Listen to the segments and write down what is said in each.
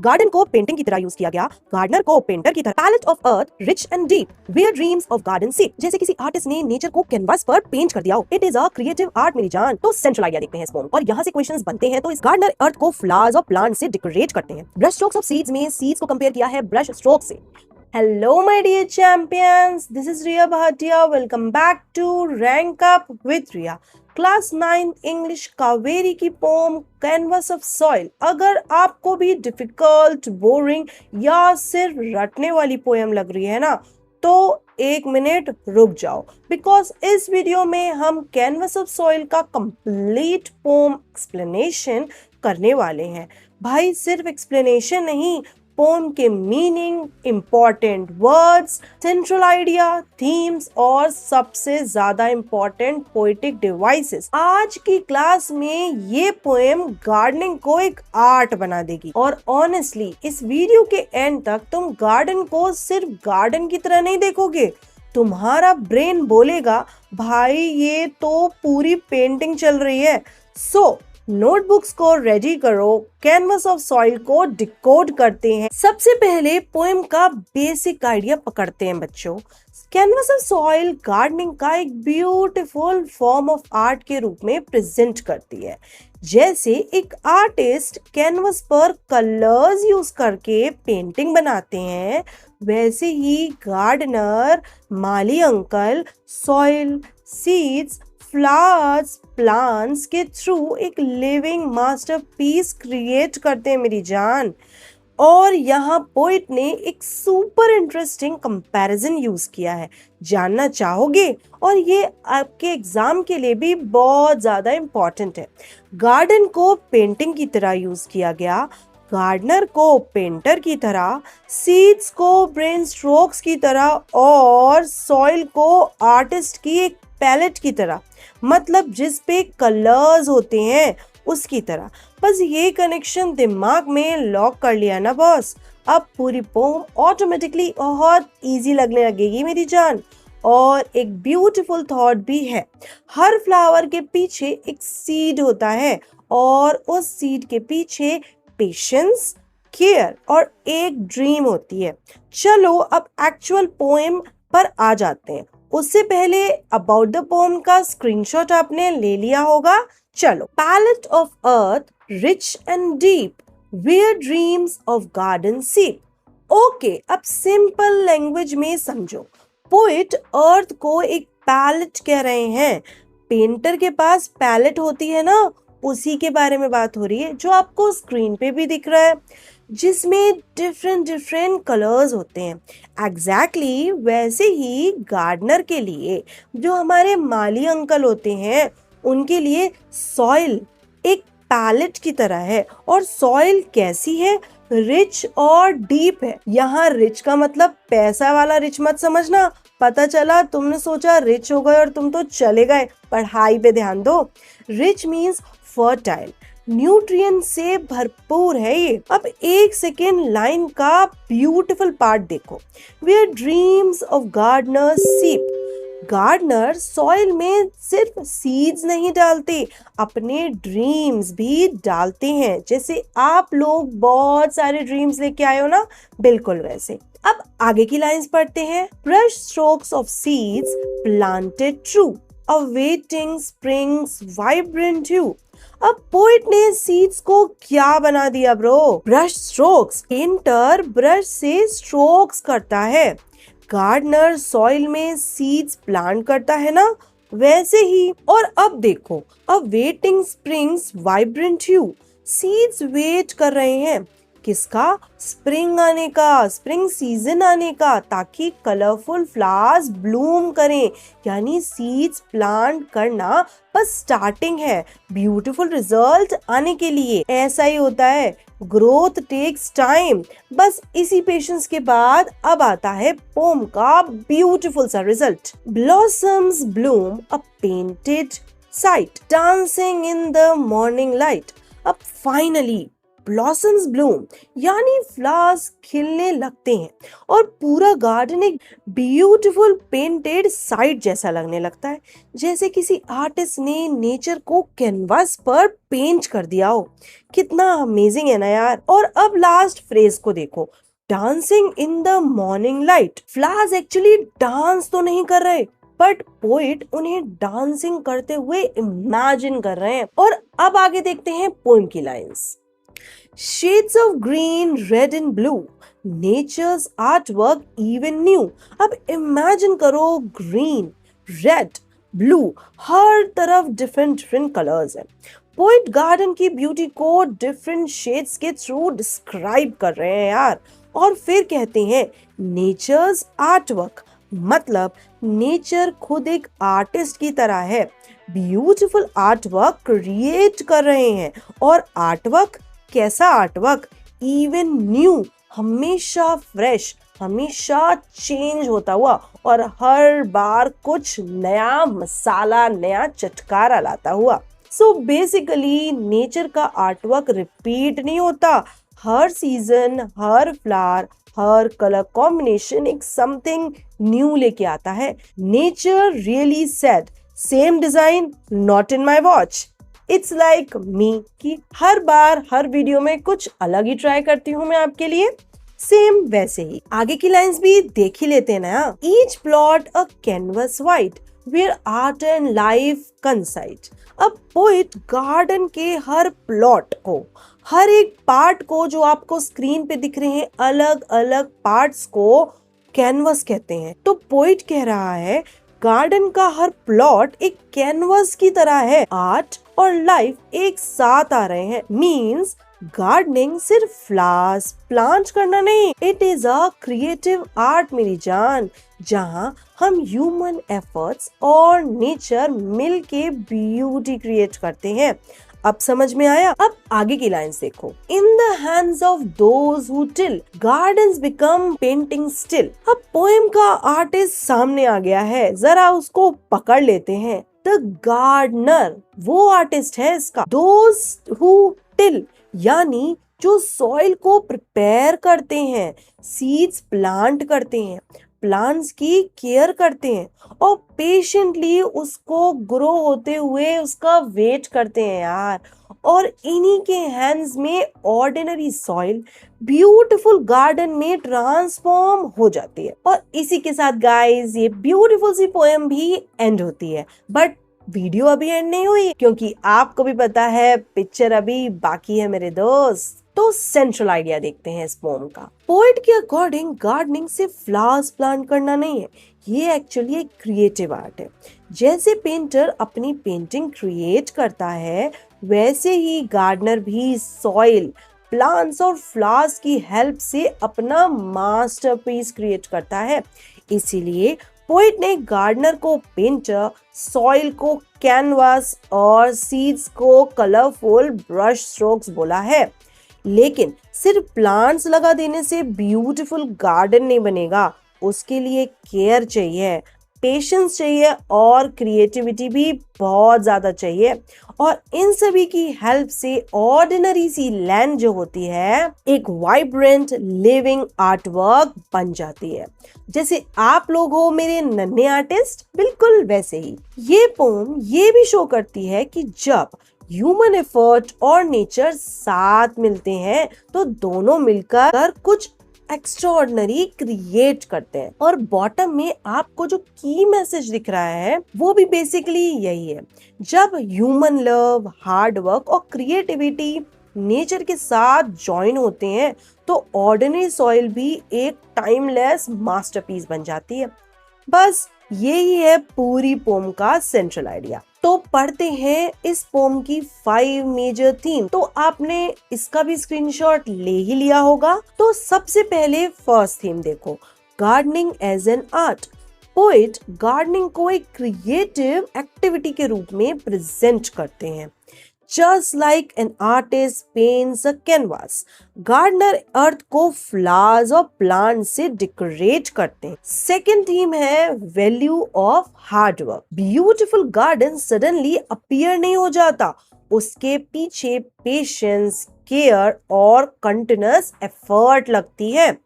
Garden को painting की तरह यूज किया गया, गार्डनर को पेंटर की तरह। Palette of earth rich and deep, where dreams of garden seed, जैसे किसी आर्टिस्ट ने नेचर को कैनवास पर पेंट कर दिया हो। It is a creative art मेरी जान। तो सेंट्रल आइडिया देखते हैं इस पोम और यहाँ से क्वेश्चंस बनते हैं। तो इस गार्डनर अर्थ को फ्लावर्स और प्लांट से डेकोरेट करते हैं। ब्रश स्ट्रोक्स ऑफ सीड्स में सीड्स को कंपेयर किया है ब्रश स्ट्रोक से। Hello my dear champions, this is Riya Bhatia. Welcome back to Rank Up with Riya. Class 9 English Kaveri की पोम कैनवस ऑफ सॉइल। अगर आपको भी डिफिकल्ट, बोरिंग या सिर्फ रटने वाली पोएम लग रही है ना, तो एक मिनट रुक जाओ, बिकॉज इस वीडियो में हम कैनवस ऑफ सॉइल का कंप्लीट पोम एक्सप्लेनेशन करने वाले हैं। भाई सिर्फ एक्सप्लेनेशन नहीं, पोम के meaning, important words, central idea, themes और सबसे ज्यादा इम्पॉर्टेंट पोएटिक डिवाइसेस। आज की क्लास में ये पोएम गार्डनिंग को एक आर्ट बना देगी। और ऑनेस्टली इस वीडियो के एंड तक तुम गार्डन को सिर्फ गार्डन की तरह नहीं देखोगे, तुम्हारा ब्रेन बोलेगा भाई ये तो पूरी पेंटिंग चल रही है। सो नोटबुक्स को रेडी करो, कैनवस ऑफ सॉइल को डिकोड करते हैं। सबसे पहले पोएम का बेसिक आइडिया पकड़ते हैं बच्चों। कैनवस ऑफ सॉइल गार्डनिंग का एक ब्यूटीफुल फॉर्म ऑफ आर्ट के रूप में प्रेजेंट करती है। जैसे एक आर्टिस्ट कैनवस पर कलर्स यूज करके पेंटिंग बनाते हैं, वैसे ही गार्डनर, माली uncle soil, seeds, flowers, plants के थ्रू एक लिविंग मास्टरपीस क्रिएट करते हैं मेरी जान। और यहाँ पोइट ने एक सुपर इंटरेस्टिंग कंपैरिजन यूज किया है, जानना चाहोगे? और ये आपके एग्जाम के लिए भी बहुत ज्यादा इम्पोर्टेंट है। गार्डन को पेंटिंग की तरह यूज किया गया, गार्डनर को पेंटर की तरह, सीड्स को ब्रेन स्ट्रोक्स की तरह और सॉइल को आर्टिस्ट की एक पैलेट की तरह, मतलब जिस पे कलर्स होते हैं उसकी तरह। बस ये कनेक्शन दिमाग में लॉक कर लिया ना बॉस, अब पूरी पोम ऑटोमेटिकली बहुत इजी लगने लगेगी मेरी जान। और एक ब्यूटीफुल थॉट भी है, हर फ्लावर के पीछे एक सीड होता है और उस सीड के पीछे पेशेंस, केयर और एक ड्रीम होती है। चलो अब एक्चुअल पोएम पर आ जाते हैं। उससे पहले अबाउट द पोएम का स्क्रीनशॉट आपने ले लिया होगा। चलो, palette of earth rich and deep, where dreams of garden seed. Okay, अब सिंपल लैंग्वेज में समझो। पोएट अर्थ को एक पैलेट कह रहे हैं। पेंटर के पास पैलेट होती है ना, उसी के बारे में बात हो रही है जो आपको स्क्रीन पे भी दिख रहा है, जिसमें डिफरेंट कलर्स होते हैं। एग्जैक्टली वैसे ही गार्डनर के लिए, जो हमारे माली अंकल होते हैं, उनके लिए सॉइल एक पैलेट की तरह है। और सॉइल कैसी है? रिच और डीप है। यहाँ रिच का मतलब पैसा वाला रिच मत समझना, पता चला तुमने सोचा रिच हो गए और तुम तो चले गए। पढ़ाई पे ध्यान दो। रिच मीन्स फर्टाइल, न्यूट्रिएंट से भरपूर है ये। अब एक सेकेंड लाइन का ब्यूटीफुल पार्ट देखो, वेयर ड्रीम्स ऑफ गार्डनर सीप। गार्डनर सॉइल में सिर्फ सीड्स नहीं डालते, अपने ड्रीम्स भी डालते हैं। जैसे आप लोग बहुत सारे ड्रीम्स लेके आए हो ना, बिल्कुल वैसे। अब आगे की लाइंस पढ़ते हैं। Brush strokes of seeds planted true, awaiting springs vibrant hue. अब पोइट ने सीड्स को क्या बना दिया bro? Brush strokes. Painter brush से स्ट्रोक्स करता है, गार्डनर सॉइल में सीड्स प्लांट करता है ना, वैसे ही। और अब देखो, अब waiting springs vibrant hue, seeds wait कर रहे हैं किसका? स्प्रिंग आने का, स्प्रिंग सीजन आने का, ताकि कलरफुल फ्लावर्स ब्लूम करें। यानी सीड्स प्लांट करना बस स्टार्टिंग है, ब्यूटीफुल रिजल्ट आने के लिए। ऐसा ही होता है, ग्रोथ टेक्स टाइम। बस इसी पेशेंस के बाद अब आता है पोम का ब्यूटीफुल सा result. Blossoms Bloom a painted site, dancing in the morning light. अब फाइनली ब्लॉसम्स ब्लूम यानी फ्लावर्स खिलने लगते हैं और पूरा गार्डन एक ब्यूटीफुल पेंटेड साइट जैसा लगने लगता है, जैसे किसी आर्टिस्ट ने नेचर को कैनवास पर पेंट कर दिया हो। कितना अमेजिंग है ना यार। और अब लास्ट फ्रेज को देखो, dancing in the morning light. Flowers actually dance तो नहीं कर रहे, बट पोइट उन्हें डांसिंग करते हुए इमेजिन कर रहे हैं। और अब आगे देखते हैं पोएम की lines. Shades of green, red and blue, nature's artwork even new। अब इमेजिन करो ग्रीन, रेड, ब्लू, हर तरफ डिफरेंट डिफरेंट कलर्स हैं। पोइट गार्डन की ब्यूटी को डिफरेंट शेड्स के थ्रू डिस्क्राइब कर रहे हैं यार। और फिर कहते हैं नेचर्स आर्टवर्क, मतलब नेचर खुद एक आर्टिस्ट की तरह है, ब्यूटीफुल आर्टवर्क क्रिएट कर रहे हैं। और आर्टवर्क कैसा आर्टवर्क? इवन न्यू, हमेशा फ्रेश, हमेशा चेंज होता हुआ और हर बार कुछ नया मसाला, नया चटकारा लाता हुआ। सो बेसिकली नेचर का आर्टवर्क रिपीट नहीं होता। हर सीजन, हर फ्लावर, हर कलर कॉम्बिनेशन एक समथिंग न्यू लेके आता है। Nature really said same design not in my watch. It's like me कि हर बार हर वीडियो में कुछ अलग ही ट्राई करती हूँ मैं आपके लिए। सेम वैसे ही आगे की लाइंस भी देख ही लेते हैं ना। Each plot a canvas white where art and life coincide. अब पोइट गार्डन के हर प्लॉट को, हर एक पार्ट को, जो आपको स्क्रीन पे दिख रहे हैं अलग अलग पार्ट्स को कैनवस कहते हैं। तो पोइट कह रहा है गार्डन का हर प्लॉट एक कैनवस की तरह है, आर्ट और लाइफ एक साथ आ रहे हैं। मीन्स गार्डनिंग सिर्फ फ्लावर्स प्लांट करना नहीं, it is a creative art मेरी जान, जहां हम ह्यूमन एफर्ट्स और नेचर मिलके ब्यूटी क्रिएट करते हैं। अब समझ में आया? अब आगे की लाइंस देखो। In the hands of those who till gardens become painting still. अब पोएम का आर्टिस्ट सामने आ गया है, जरा उसको पकड़ लेते हैं। द गार्डनर वो आर्टिस्ट है इसका। दोज हु टिल यानी जो सॉइल को प्रिपेयर करते हैं, सीड्स प्लांट करते हैं, प्लांट्स की केयर करते हैं और पेशेंटली उसको ग्रो होते हुए उसका वेट करते हैं यार। और इन्हीं के हैंड्स में ऑर्डिनरी सॉइल ब्यूटीफुल गार्डन में ट्रांसफॉर्म हो जाती है। और इसी के साथ गाइस ये ब्यूटीफुल सी पोएम भी एंड होती है। बट वीडियो अभी एंड नहीं हुई, क्योंकि आपको भी पता है पिक्चर अभी बाकी है मेरे दोस्त। तो सेंट्रल आइडिया देखते हैं इस पोएम का। पोएट के अकॉर्डिंग गार्डनिंग सिर्फ फ्लावर्स प्लांट करना नहीं है, ये एक्चुअली एक क्रिएटिव आर्ट है। जैसे पेंटर अपनी पेंटिंग क्रिएट करता है, वैसे ही गार्डनर भी सॉइल, प्लांट्स और फ्लावर्स की हेल्प से अपना मास्टरपीस क्रिएट करता है। इसीलिए पोएट ने गार्डनर को पेंटर, सॉइल को कैनवास और सीड्स को कलरफुल ब्रश स्ट्रोक्स बोला है। लेकिन सिर्फ प्लांट्स लगा देने से ब्यूटीफुल गार्डन नहीं बनेगा, उसके लिए केयर चाहिए, पेशेंस चाहिए और क्रिएटिविटी भी बहुत ज्यादा चाहिए। और इन सभी की हेल्प से ऑर्डिनरी सी लैंड जो होती है एक वाइब्रेंट लिविंग आर्ट वर्क बन जाती है। जैसे आप लोग हो मेरे नन्हे आर्टिस्ट, बिल्कुल वैसे ही ये पोम ये भी शो करती है कि जब ह्यूमन एफर्ट और नेचर साथ मिलते हैं तो दोनों मिलकर कुछ एक्स्ट्राऑर्डिनरी क्रिएट करते हैं। और बॉटम में आपको जो की मैसेज दिख रहा है वो भी बेसिकली यही है। जब ह्यूमन लव, हार्ड वर्क और क्रिएटिविटी नेचर के साथ ज्वाइन होते हैं तो ऑर्डिनरी सॉइल भी एक टाइमलेस मास्टरपीस बन जाती है। बस यही है पूरी पोम का सेंट्रल आइडिया। तो पढ़ते हैं इस पोम की 5 मेजर थीम। तो आपने इसका भी स्क्रीनशॉट ले ही लिया होगा। तो सबसे पहले फर्स्ट थीम देखो, gardening as an art. Poet gardening को एक क्रिएटिव एक्टिविटी के रूप में प्रेजेंट करते हैं। Just like an artist paints a canvas, gardener earth को फ्लावर्स और प्लांट से डेकोरेट करते हैं। सेकेंड थीम है value of hard work. Beautiful garden suddenly appear नहीं हो जाता, उसके पीछे पेशेंस, केयर और कंटिन्यूअस एफर्ट लगती है।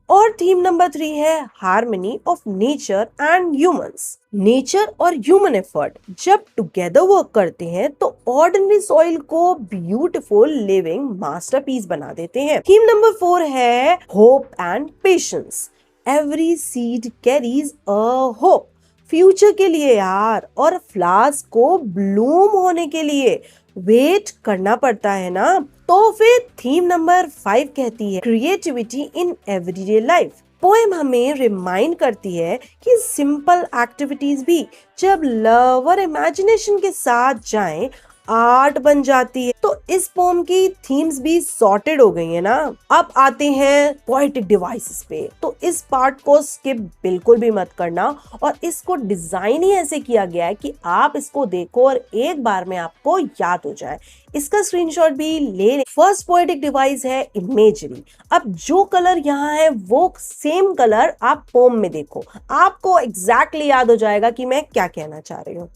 और थीम नंबर 3 है harmony of nature and humans. Nature और ह्यूमन एफर्ट जब टुगेदर वर्क करते हैं तो ऑर्डिनरी सॉइल को ब्यूटीफुल लिविंग मास्टरपीस बना देते हैं। थीम नंबर 4 है hope and patience. Every seed carries a hope, future के लिए यार, और फ्लावर्स को ब्लूम होने के लिए वेट करना पड़ता है ना। तो फिर थीम नंबर 5 कहती है creativity in everyday life. Poem हमें रिमाइंड करती है कि सिंपल एक्टिविटीज भी जब लव और इमेजिनेशन के साथ जाएं आर्ट बन जाती है। तो इस पोम की थीम्स भी सॉर्टेड हो गई है ना। अब आते हैं पोएटिक डिवाइसेस पे। तो इस पार्ट को स्किप बिल्कुल भी मत करना, और इसको डिजाइन ही ऐसे किया गया है कि आप इसको देखो और एक बार में आपको याद हो जाए। इसका स्क्रीनशॉट भी ले। फर्स्ट पोएटिक डिवाइस है इमेजरी। अब जो कलर यहाँ है वो सेम कलर आप पोम में देखो, आपको एग्जैक्टली याद हो जाएगा कि मैं क्या कहना चाह रही हूँ।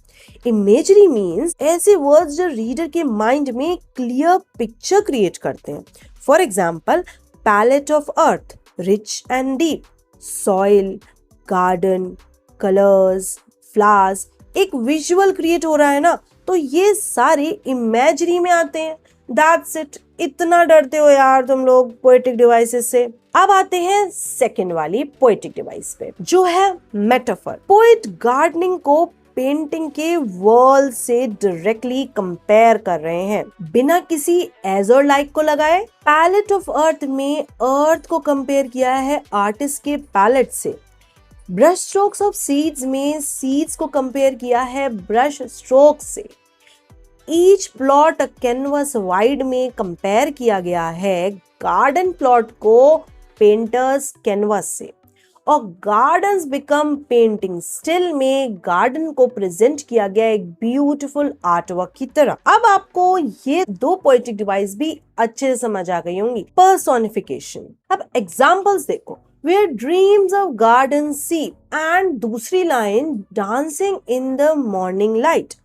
इमेजरी मीन्स ऐसे वर्ड्स जो रीडर के माइंड में क्लियर पिक्चर क्रिएट करते हैं। For example palette of earth, rich and deep, soil, garden, colours, flowers, एक विजुअल क्रिएट हो रहा है ना। तो ये सारे इमेजरी में आते हैं। That's it. इतना डरते हो यार तुम लोग पोएटिक डिवाइसेस से। अब आते हैं सेकंड वाली पोएटिक डिवाइस पे, जो है मेटाफर। पोएट गार्डनिंग को पेंटिंग के वर्ल्ड से डायरेक्टली कंपेयर कर रहे हैं बिना किसी एज और लाइक को लगाए। पैलेट ऑफ अर्थ में अर्थ को कंपेयर किया है आर्टिस्ट के पैलेट से। ब्रश स्ट्रोक्स ऑफ सीड्स में सीड्स को कंपेयर किया है ब्रश स्ट्रोक से। ईच प्लॉट कैनवस वाइड में कंपेयर किया गया है गार्डन प्लॉट को पेंटर्स कैनवस से। और गार्डन्स बिकम पेंटिंग स्टिल में गार्डन को प्रेजेंट किया गया एक ब्यूटीफुल आर्टवर्क की तरह। अब आपको ये दो पोएटिक डिवाइस भी अच्छे से समझ आ गई होंगी। पर्सोनिफिकेशन। अब एग्जांपल्स देखो, where dreams of garden see, and दूसरी line dancing in the morning light।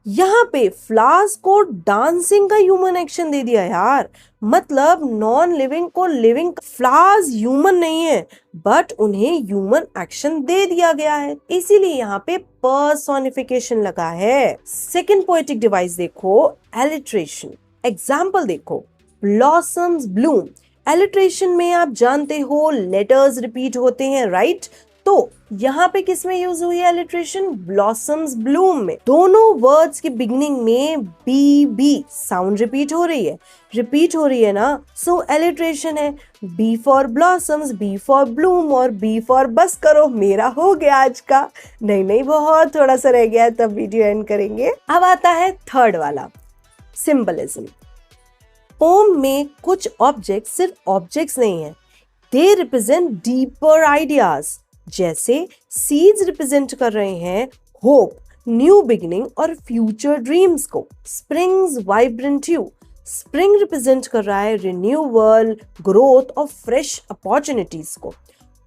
यहाँ पे फ्लावर्स को डांसिंग का ह्यूमन एक्शन दे दिया यार। मतलब नॉन लिविंग को लिविंग। फ्लावर्स ह्यूमन नहीं है बट उन्हें ह्यूमन एक्शन दे दिया गया है, इसीलिए यहाँ पे पर्सोनिफिकेशन लगा है। सेकंड पोएटिक डिवाइस देखो, एलिट्रेशन। एग्जाम्पल देखो, ब्लॉसम्स ब्लूम। एलिट्रेशन में आप जानते हो लेटर्स रिपीट होते हैं, राइट? तो यहाँ पे किस में यूज हुई है एलिट्रेशन? ब्लॉसम्स ब्लूम में। दोनों वर्ड्स की बिगिनिंग में बी साउंड रिपीट हो रही है ना। सो एलिट्रेशन है B for blossoms, B for bloom और बी फॉर बस करो। मेरा हो गया आज का। नहीं बहुत थोड़ा सा रह गया, तब वीडियो एंड करेंगे। अब आता है थर्ड वाला, सिंबलिज्म। पोम में कुछ ऑब्जेक्ट सिर्फ ऑब्जेक्ट्स नहीं है, दे रिप्रेजेंट डीपर आइडियाज। जैसे सीड्स रिप्रेजेंट कर रहे हैं होप, न्यू बिगिनिंग और फ्यूचर ड्रीम्स को। स्प्रिंग्स वाइब्रेंट ह्यू, स्प्रिंग रिप्रेजेंट कर रहा है रिन्यूअल, ग्रोथ और फ्रेश अपॉर्चुनिटीज को।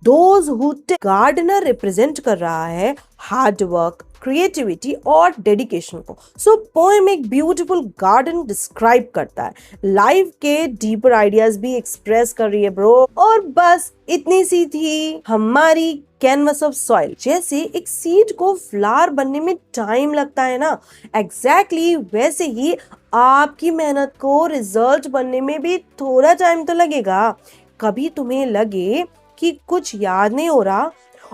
दोज हु गार्डनर रिप्रेजेंट कर रहा है हार्ड वर्क, क्रिएटिविटी और डेडिकेशन को। सो पोएम एक ब्यूटीफुल गार्डन डिस्क्राइब करता है, लाइफ के डीपर आइडियाज भी एक्सप्रेस कर रही है ब्रो। और बस इतनी सी थी हमारी कैनवस ऑफ सॉइल। जैसे एक सीड को फ्लावर बनने में टाइम लगता है ना, एग्जैक्टली वैसे ही आपकी मेहनत को रिजल्ट बनने में भी थोड़ा टाइम तो लगेगा। कभी तुम्हें लगे कि कुछ याद नहीं हो रहा,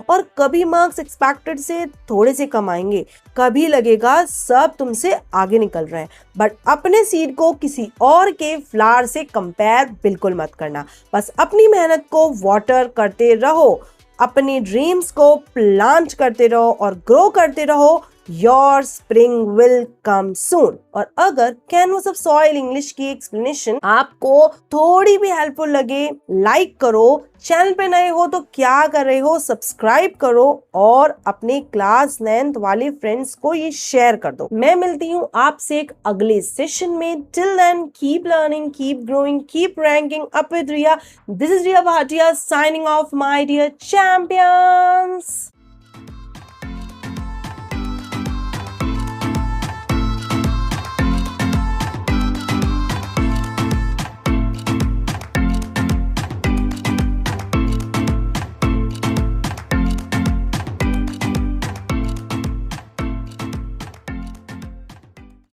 और कभी मार्क्स एक्सपेक्टेड से थोड़े से कम आएंगे, कभी लगेगा सब तुमसे आगे निकल रहे हैं। बट अपने सीड को किसी और के फ्लावर से कंपेयर बिल्कुल मत करना। बस अपनी मेहनत को वाटर करते रहो, अपने ड्रीम्स को प्लांट करते रहो और ग्रो करते रहो। योर स्प्रिंग विल कम सून। और अगर कैनवस ऑफ सॉइल इंग्लिश की एक्सप्लेनेशन आपको थोड़ी भी हेल्पफुल लगे, लाइक करो। चैनल पे नए हो तो क्या कर रहे हो, सब्सक्राइब करो और अपने क्लास 9th वाले फ्रेंड्स को ये शेयर कर दो। मैं मिलती हूँ आपसे एक अगले सेशन में। Till then keep learning, keep growing, keep ranking up with Riya. This is Riya Bhatia signing off my dear champions.